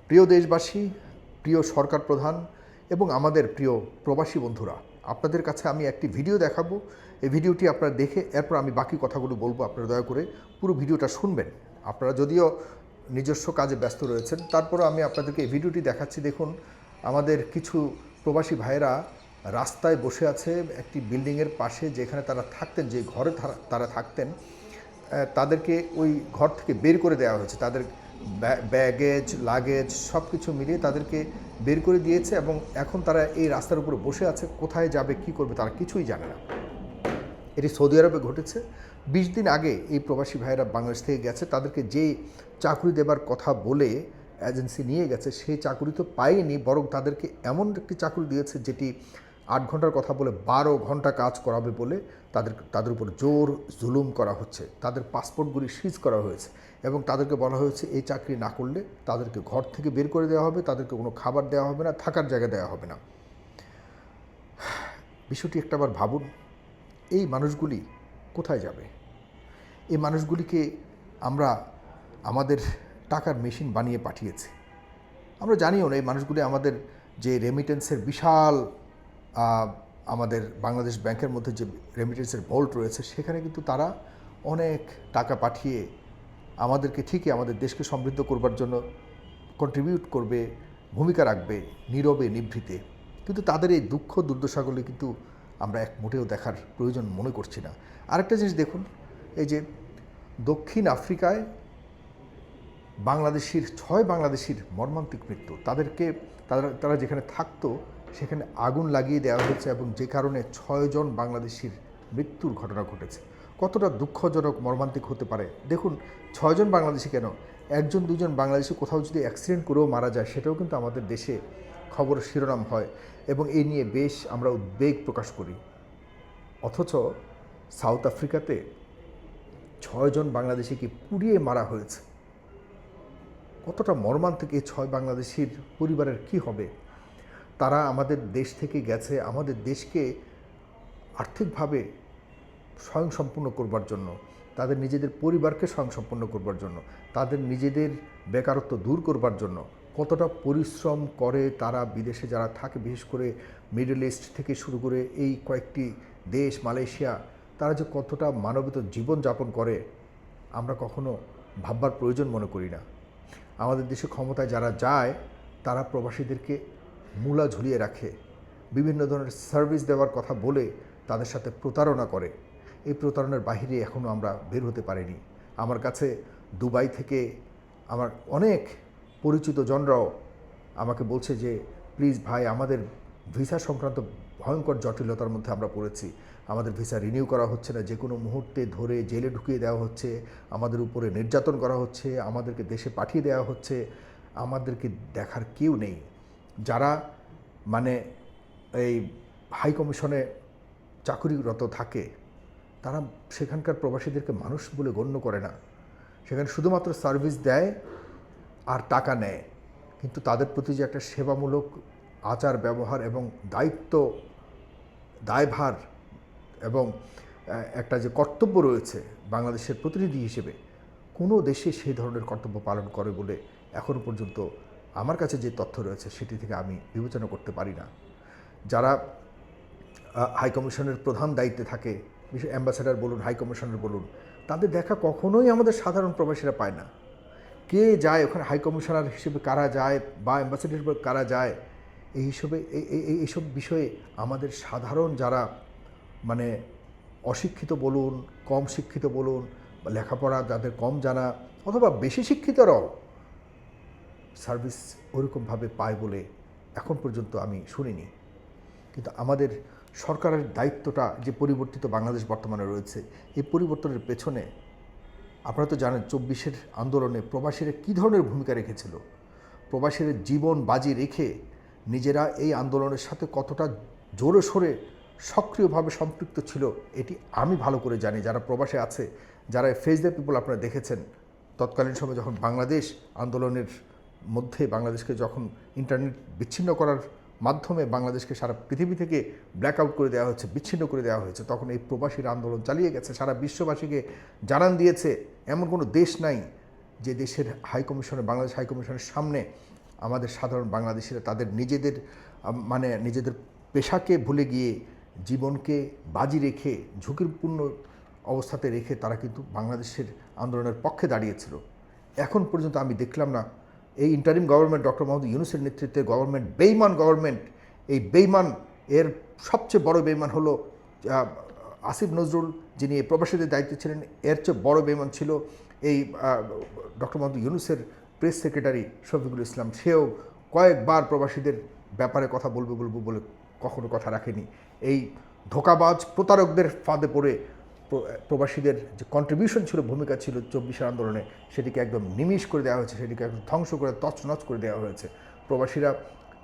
প্রিয় দেশবাসী, প্রিয় সরকার প্রধান এবং আমাদের প্রিয় প্রবাসী বন্ধুরা, আপনাদের কাছে আমি একটি ভিডিও দেখাবো। এই ভিডিওটি আপনারা দেখে এরপর আমি বাকি কথাগুলো বলবো। আপনারা দয়া করে পুরো ভিডিওটা শুনবেন। আপনারা যদিও নিজস্ব কাজে ব্যস্ত রয়েছেন, তারপরও আমি আপনাদেরকে এই ভিডিওটি দেখাচ্ছি। দেখুন, আমাদের কিছু প্রবাসী ভাইয়েরা রাস্তায় বসে আছে একটি বিল্ডিংয়ের পাশে, যেখানে তারা থাকতেন, যে ঘরে তারা থাকতেন, তাদেরকে ওই ঘর থেকে বের করে দেওয়া হয়েছে। তাদের ব্যাগেজ লাগেজ সব কিছু মিলিয়ে তাদেরকে বের করে দিয়েছে এবং এখন তারা এই রাস্তার উপরে বসে আছে। কোথায় যাবে, কি করবে, তারা কিছুই জানে না। এটি সৌদি আরবে ঘটেছে। 20 দিন আগে এই প্রবাসী ভাইয়েরা বাংলাদেশ থেকে গেছে। তাদেরকে যে চাকরি দেবার কথা বলে এজেন্সি নিয়ে গেছে, সেই চাকরি তো পায়নি, বরং তাদেরকে এমন একটি চাকরি দিয়েছে যেটি 8 ঘন্টার কথা বলে 12 ঘন্টা কাজ করাবে বলে তাদের উপর জোর জুলুম করা হচ্ছে। তাদের পাসপোর্টগুলি সিজ করা হয়েছে এবং তাদেরকে বলা হয়েছে এই চাকরি না করলে তাদেরকে ঘর থেকে বের করে দেওয়া হবে, তাদেরকে কোনো খাবার দেওয়া হবে না, থাকার জায়গা দেওয়া হবে না। বিষয়টি একটাবার ভাবুন, এই মানুষগুলি কোথায় যাবে? এই মানুষগুলিকে আমরা আমাদের টাকার মেশিন বানিয়ে পাঠিয়েছি। আমরা জানিও না এই মানুষগুলি আমাদের যে রেমিটেন্সের বিশাল আমাদের বাংলাদেশ ব্যাংকের মধ্যে যে রেমিটেন্সের ভল্ট রয়েছে, সেখানে কিন্তু তারা অনেক টাকা পাঠিয়ে আমাদেরকে ঠিকই আমাদের দেশকে সমৃদ্ধ করবার জন্য কন্ট্রিবিউট করবে, ভূমিকা রাখবে নীরবে নিভৃতে। কিন্তু তাদের এই দুঃখ দুর্দশাগুলি কিন্তু আমরা এক মোটেও দেখার প্রয়োজন মনে করছি না। আরেকটা জিনিস দেখুন, এই যে দক্ষিণ আফ্রিকায় বাংলাদেশির 6 বাংলাদেশির মর্মান্তিক মৃত্যু। তারা যেখানে থাকতো সেখানে আগুন লাগিয়ে দেওয়া হয়েছে এবং যে কারণে 6 জন বাংলাদেশির মৃত্যুর ঘটনা ঘটেছে। কতটা দুঃখজনক, মর্মান্তিক হতে পারে দেখুন। 6 জন বাংলাদেশি কেন, 1জন 2জন বাংলাদেশি কোথাও যদি অ্যাক্সিডেন্ট করেও মারা যায়, সেটাও কিন্তু আমাদের দেশে খবরের শিরোনাম হয় এবং এই নিয়ে বেশ আমরা উদ্বেগ প্রকাশ করি। অথচ সাউথ আফ্রিকাতে 6 জন বাংলাদেশিকে পুড়িয়ে মারা হয়েছে। কতটা মর্মান্তিক! এই 6 বাংলাদেশির পরিবারের কি হবে? তারা আমাদের দেশ থেকে গেছে আমাদের দেশকে আর্থিকভাবে স্বয়ংসম্পূর্ণ করবার জন্য, তাদের নিজেদের পরিবারকে স্বয়ংসম্পূর্ণ করবার জন্য, তাদের নিজেদের বেকারত্ব দূর করবার জন্য কতটা পরিশ্রম করে তারা। বিদেশে যারা থাকে, বিশেষ করে মিডল ইস্ট থেকে শুরু করে এই কয়েকটি দেশ, মালয়েশিয়া, তারা যে কতটা মানবিত জীবনযাপন করে আমরা কখনো ভাববার প্রয়োজন মনে করি না। আমাদের দেশে ক্ষমতায় যারা যায়, তারা প্রবাসীদেরকে মূলা ঝুলিয়ে রাখে, বিভিন্ন ধরনের সার্ভিস দেওয়ার কথা বলে তাদের সাথে প্রতারণা করে। এই প্রতারণার বাহিরে এখনও আমরা বের হতে পারিনি। আমার কাছে দুবাই থেকে আমার অনেক পরিচিত জনরাও আমাকে বলছে যে প্লিজ ভাই, আমাদের ভিসা সংক্রান্ত ভয়ঙ্কর জটিলতার মধ্যে আমরা পড়েছি। আমাদের ভিসা রিনিউ করা হচ্ছে না, যে কোনো মুহূর্তে ধরে জেলে ঢুকিয়ে দেওয়া হচ্ছে, আমাদের উপরে নির্যাতন করা হচ্ছে, আমাদেরকে দেশে পাঠিয়ে দেওয়া হচ্ছে, আমাদেরকে দেখার কেউ নেই। যারা মানে এই হাই কমিশনে চাকুরিরত থাকে, তারা সেখানকার প্রবাসীদেরকে মানুষ বলে গণ্য করে না। সেখানে শুধুমাত্র সার্ভিস দেয় আর টাকা নেয়, কিন্তু তাদের প্রতি যে একটা সেবামূলক আচার ব্যবহার এবং দায়িত্ব, দায়ভার এবং একটা যে কর্তব্য রয়েছে বাংলাদেশের প্রতিনিধি হিসেবে, কোনো দেশে সেই ধরনের কর্তব্য পালন করে বলে এখনও পর্যন্ত আমার কাছে যে তথ্য রয়েছে সেটি থেকে আমি বিবেচনা করতে পারি না। যারা হাইকমিশনের প্রধান দায়িত্বে থাকে, বিশেষ অ্যাম্বাসেডার বলুন, হাইকমিশনার বলুন, তাদের দেখা কখনোই আমাদের সাধারণ প্রবাসীরা পায় না। কে যায় ওখানে, হাইকমিশনার হিসেবে কারা যায় বা অ্যাম্বাসেডার হিসেবে কারা যায়, এই হিসেবে এইসব বিষয়ে আমাদের সাধারণ যারা মানে অশিক্ষিত বলুন, কম শিক্ষিত বলুন, বা লেখাপড়া যাদের কম জানা অথবা বেশি শিক্ষিতরাও সার্ভিস ওরকমভাবে পায় বলে এখন পর্যন্ত আমি শুনিনি। কিন্তু আমাদের সরকারের দায়িত্বটা যে পরিবর্তিত বাংলাদেশ বর্তমানে রয়েছে, এই পরিবর্তনের পেছনে আপনারা তো জানেন 24-এর আন্দোলনে প্রবাসীরা কী ধরনের ভূমিকা রেখেছিল। প্রবাসীরা জীবন বাজি রেখে নিজেরা এই আন্দোলনের সাথে কতটা জোরে সোরে সক্রিয়ভাবে সম্পৃক্ত ছিল, এটি আমি ভালো করে জানি। যারা প্রবাসে আছে, যারা ফেস দ্য পিপল আপনারা দেখেছেন, তৎকালীন সময় যখন বাংলাদেশ আন্দোলনের মধ্যে বাংলাদেশকে যখন ইন্টারনেট বিচ্ছিন্ন করার মাধ্যমে বাংলাদেশকে সারা পৃথিবী থেকে ব্ল্যাক আউট করে দেওয়া হয়েছে, বিচ্ছিন্ন করে দেওয়া হয়েছে, তখন এই প্রবাসীর আন্দোলন চালিয়ে গেছে, সারা বিশ্ববাসীকে জানান দিয়েছে এমন কোনো দেশ নাই যে দেশের হাইকমিশনে, বাংলাদেশ হাইকমিশনের সামনে আমাদের সাধারণ বাংলাদেশিরা তাদের নিজেদের পেশাকে ভুলে গিয়ে জীবনকে বাজি রেখে ঝুঁকিপূর্ণ অবস্থাতে রেখে তারা কিন্তু বাংলাদেশের আন্দোলনের পক্ষে দাঁড়িয়েছিল। এখন পর্যন্ত আমি দেখলাম না এই ইন্টারিম গভর্নমেন্ট ডক্টর মোহাম্মদ ইউনূসের নেতৃত্বে গভর্নমেন্ট, বেইমান গভর্নমেন্ট, এই বেইমান এর সবচেয়ে বড় বেইমান হলো আসিফ নজরুল, যিনি এই প্রবাসীদের দায়িত্বে ছিলেন। এর চেয়ে বড় বেইমান ছিল এই ডক্টর মোহাম্মদ ইউনূসের প্রেস সেক্রেটারি শফিকুল ইসলাম। সেও কয়েকবার প্রবাসীদের ব্যাপারে কথা বলবে বলে কখনো কথা রাখেনি। এই ধোঁকাবাজ প্রতারকদের ফাঁদে পড়ে প্রবাসীদের যে কন্ট্রিবিউশন ছিল, ভূমিকা ছিল 24 আন্দোলনে, সেটিকে একদম নিমিষ করে দেওয়া হয়েছে, সেটিকে একদম ধ্বংস করে তছনছ করে দেওয়া হয়েছে। প্রবাসীরা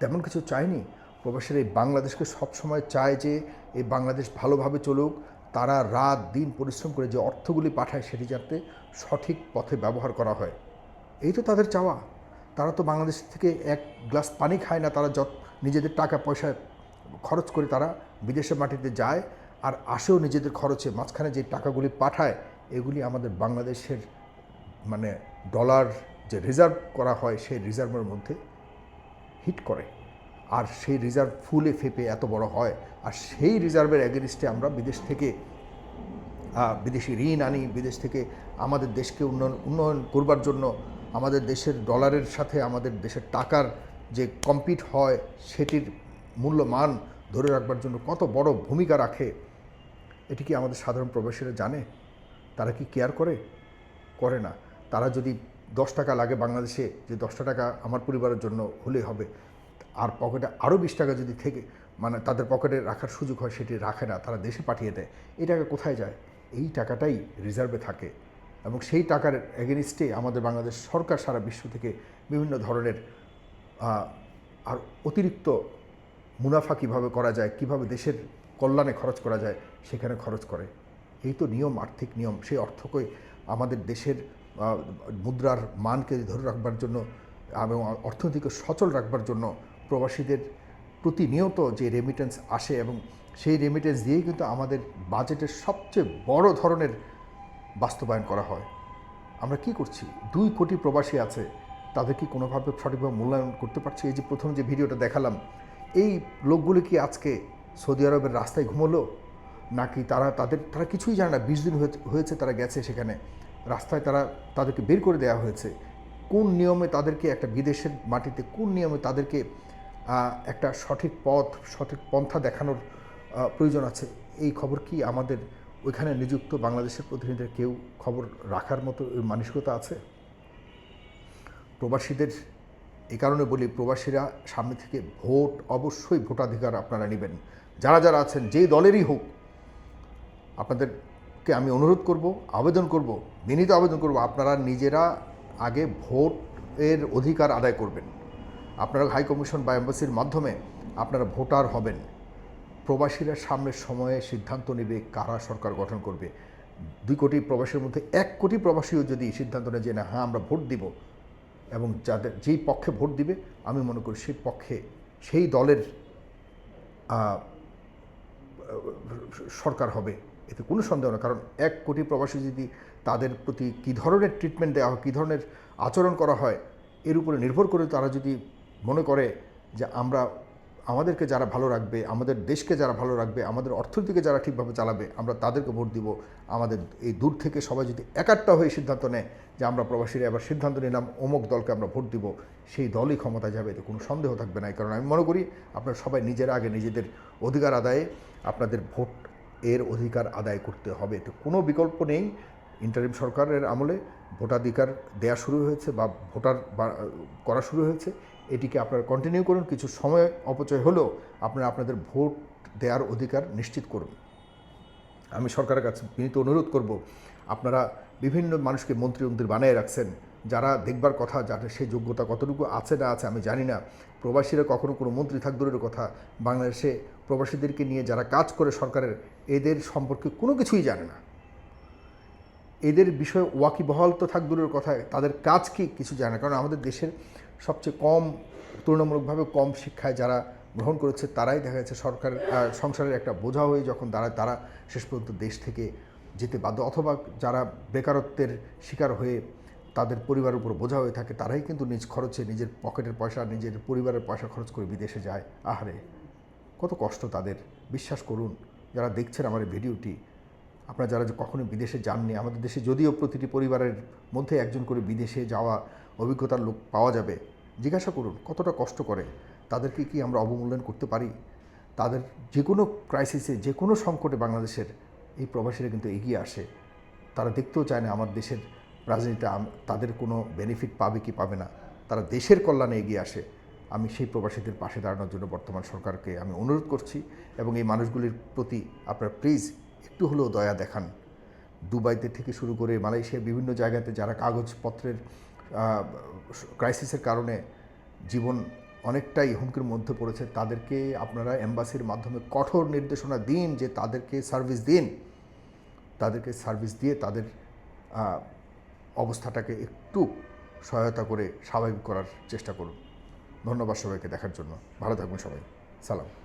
তেমন কিছু চায়নি। প্রবাসীরা এই বাংলাদেশকে সবসময় চায় যে এই বাংলাদেশ ভালোভাবে চলুক। তারা রাত দিন পরিশ্রম করে যে অর্থগুলি পাঠায় সেটি যাতে সঠিক পথে ব্যবহার করা হয়, এই তো তাদের চাওয়া। তারা তো বাংলাদেশ থেকে এক গ্লাস পানি খায় না, তারা নিজেদের টাকা পয়সা খরচ করে তারা বিদেশের মাটিতে যায় আর আসেও নিজেদের খরচে। মাঝখানে যে টাকাগুলি পাঠায় এগুলি আমাদের বাংলাদেশের ডলার যে রিজার্ভ করা হয় সেই রিজার্ভের মধ্যে হিট করে, আর সেই রিজার্ভ ফুলে ফেপে এত বড় হয়। আর সেই রিজার্ভের এগেনিস্টে আমরা বিদেশি ঋণ আনি, বিদেশ থেকে আমাদের দেশকে উন্নয়ন করবার জন্য আমাদের দেশের ডলারের সাথে আমাদের দেশের টাকার যে কম্পিট হয় সেটির মূল্যমান ধরে রাখবার জন্য কত বড় ভূমিকা রাখে, এটি কি আমাদের সাধারণ প্রবাসীরা জানে? তারা কি কেয়ার করে না। তারা যদি 10 টাকা লাগে বাংলাদেশে, যে 10টা টাকা আমার পরিবারের জন্য হলেই হবে, আর পকেটে আরও 20 টাকা যদি থেকে তাদের পকেটে রাখার সুযোগ হয়, সেটি রাখে না, তারা দেশে পাঠিয়ে দেয়। এই টাকা কোথায় যায়? এই টাকাটাই রিজার্ভে থাকে, এবং সেই টাকার এগেনিস্টে আমাদের বাংলাদেশ সরকার সারা বিশ্ব থেকে বিভিন্ন ধরনের আর অতিরিক্ত মুনাফা কীভাবে করা যায়, কীভাবে দেশের কল্যাণে খরচ করা যায় সেখানে খরচ করে। এই তো নিয়ম, আর্থিক নিয়ম। সেই অর্থকে আমাদের দেশের মুদ্রার মানকে ধরে রাখবার জন্য এবং অর্থনীতিকে সচল রাখবার জন্য প্রবাসীদের প্রতিনিয়ত যে রেমিটেন্স আসে, এবং সেই রেমিটেন্স দিয়েই কিন্তু আমাদের বাজেটের সবচেয়ে বড় ধরনের বাস্তবায়ন করা হয়। আমরা কি করছি? 2 কোটি প্রবাসী আছে, তাদের কি কোনোভাবে সঠিকভাবে মূল্যায়ন করতে পারছি? এই যে প্রথম যে ভিডিওটা দেখালাম, এই লোকগুলি কি আজকে সৌদি আরবের রাস্তায় ঘুমোলো, নাকি তারা কিছুই জানে না? 20 দিন হয়েছে তারা গেছে সেখানে, রাস্তায় তাদেরকে বের করে দেওয়া হয়েছে। কোন নিয়মে তাদেরকে একটা বিদেশের মাটিতে, কোন নিয়মে তাদেরকে একটা সঠিক পথ, সঠিক পন্থা দেখানোর প্রয়োজন আছে? এই খবর কি আমাদের ওইখানে নিযুক্ত বাংলাদেশের প্রতিনিধিদের কেউ খবর রাখার মতো মানসিকতা আছে? প্রবাসীদের এই কারণে বলি, প্রবাসীরা সামনে থেকে অবশ্যই ভোটাধিকার আপনারা নেবেন। যারা আছেন, যেই দলেরই হোক, আপনাদেরকে আমি অনুরোধ করব, বিনীত আবেদন করব, আপনারা নিজেরা আগে ভোটের অধিকার আদায় করবেন। আপনারা হাই কমিশন বা এম্বাসির মাধ্যমে আপনারা ভোটার হবেন। প্রবাসীরা সামনের সময়ে সিদ্ধান্ত নেবে কারা সরকার গঠন করবে। 2 কোটি প্রবাসীর মধ্যে 1 কোটি প্রবাসীও যদি সিদ্ধান্ত নেয় যে না, হ্যাঁ আমরা ভোট দিব, এবং যেই পক্ষে ভোট দিবে আমি মনে করি সেই পক্ষে, সেই দলের সরকার হবে, এতে কোনো সন্দেহ না। কারণ 1 কোটি প্রবাসী যদি, তাদের প্রতি কী ধরনের ট্রিটমেন্ট দেওয়া হয়, কী ধরনের আচরণ করা হয়, এর উপরে নির্ভর করে তারা যদি মনে করে যে আমাদেরকে যারা ভালো রাখবে, আমাদের দেশকে যারা ভালো রাখবে, আমাদের অর্থনীতিকে যারা ঠিকভাবে চালাবে, আমরা তাদেরকে ভোট দিব। আমাদের এই দূর থেকে সবাই যদি একাট্টা হয়ে সিদ্ধান্ত নেয় যে আমরা প্রবাসীরা এবার সিদ্ধান্ত নিলাম অমুক দলকে আমরা ভোট দিব, সেই দলই ক্ষমতায় যাবে, এতে কোনো সন্দেহ থাকবে না। কারণ আমি মনে করি আপনারা সবাই নিজেরা আগে নিজেদের অধিকার আদায়ে আপনাদের ভোট এর অধিকার আদায় করতে হবে, এতে কোনো বিকল্প নেই। ইন্টারিম সরকারের আমলে ভোটাধিকার দেয়া শুরু হয়েছে বা ভোটার করা শুরু হয়েছে, এটিকে আপনারা কন্টিনিউ করুন। কিছু সময় অপচয় হলেও আপনারা আপনাদের ভোট দেওয়ার অধিকার নিশ্চিত করুন। আমি সরকারের কাছে বিনীত অনুরোধ করব, আপনারা বিভিন্ন মানুষকে মন্ত্রী বানিয়ে রাখছেন, যারা দেখবার কথা, যাদের সেই যোগ্যতা কতটুকু আছে না আছে আমি জানি না। প্রবাসীরা কখনো কোনো মন্ত্রী থাক দূরের কথা, বাংলাদেশে প্রবাসীদেরকে নিয়ে যারা কাজ করে সরকারের, এদের সম্পর্কে কোনো কিছুই জানে না। এদের বিষয়ে ওয়াকিবহাল তো থাক দূরের কথা, তাদের কাজ কি কিছু জানে না। কারণ আমাদের দেশের সবচেয়ে তুলনামূলকভাবে কম শিক্ষায় যারা গ্রহণ করেছে, তারাই দেখা যাচ্ছে সংসারের একটা বোঝা হয়ে যখন তারা শেষ পর্যন্ত দেশ থেকে যেতে বাধ্য, অথবা যারা বেকারত্বের শিকার হয়ে তাদের পরিবারের উপর বোঝা হয়ে থাকে, তারাই কিন্তু নিজ খরচে নিজের পকেটের পয়সা, নিজের পরিবারের পয়সা খরচ করে বিদেশে যায়। আহারে, কত কষ্ট তাদের। বিশ্বাস করুন, যারা দেখছেন আমার এই ভিডিওটি, আপনারা যারা কখনো বিদেশে যাননি, আমাদের দেশে যদিও প্রতিটি পরিবারের মধ্যে একজন করে বিদেশে যাওয়া অভিজ্ঞতার লোক পাওয়া যাবে, জিজ্ঞাসা করুন কতটা কষ্ট করে। তাদেরকে কি আমরা অবমূল্যায়ন করতে পারি? তাদের যে কোনো ক্রাইসিসে, যে কোনো সংকটে বাংলাদেশের এই প্রবাসীরা কিন্তু এগিয়ে আসে। তারা দেখতেও চায় না আমার দেশের রাজনীতিতে তাদের কোনো বেনিফিট পাবে কি পাবে না, তারা দেশের কল্যাণে এগিয়ে আসে। আমি সেই প্রবাসীদের পাশে দাঁড়ানোর জন্য বর্তমান সরকারকে আমি অনুরোধ করছি, এবং এই মানুষগুলির প্রতি আপনারা প্লিজ একটু হলেও দয়া দেখান। দুবাইতে থেকে শুরু করে মালয়েশিয়ার বিভিন্ন জায়গাতে যারা কাগজপত্রের ক্রাইসিসের কারণে জীবন অনেকটাই হুমকির মধ্যে পড়েছে, তাদেরকে আপনারা এম্বাসির মাধ্যমে কঠোর নির্দেশনা দিন যে তাদেরকে সার্ভিস দিন। তাদেরকে সার্ভিস দিয়ে তাদের অবস্থাটাকে একটু সহায়তা করে স্বাভাবিক করার চেষ্টা করুন। ধন্যবাদ সবাইকে দেখার জন্য। ভালো থাকবেন সবাই। সালাম।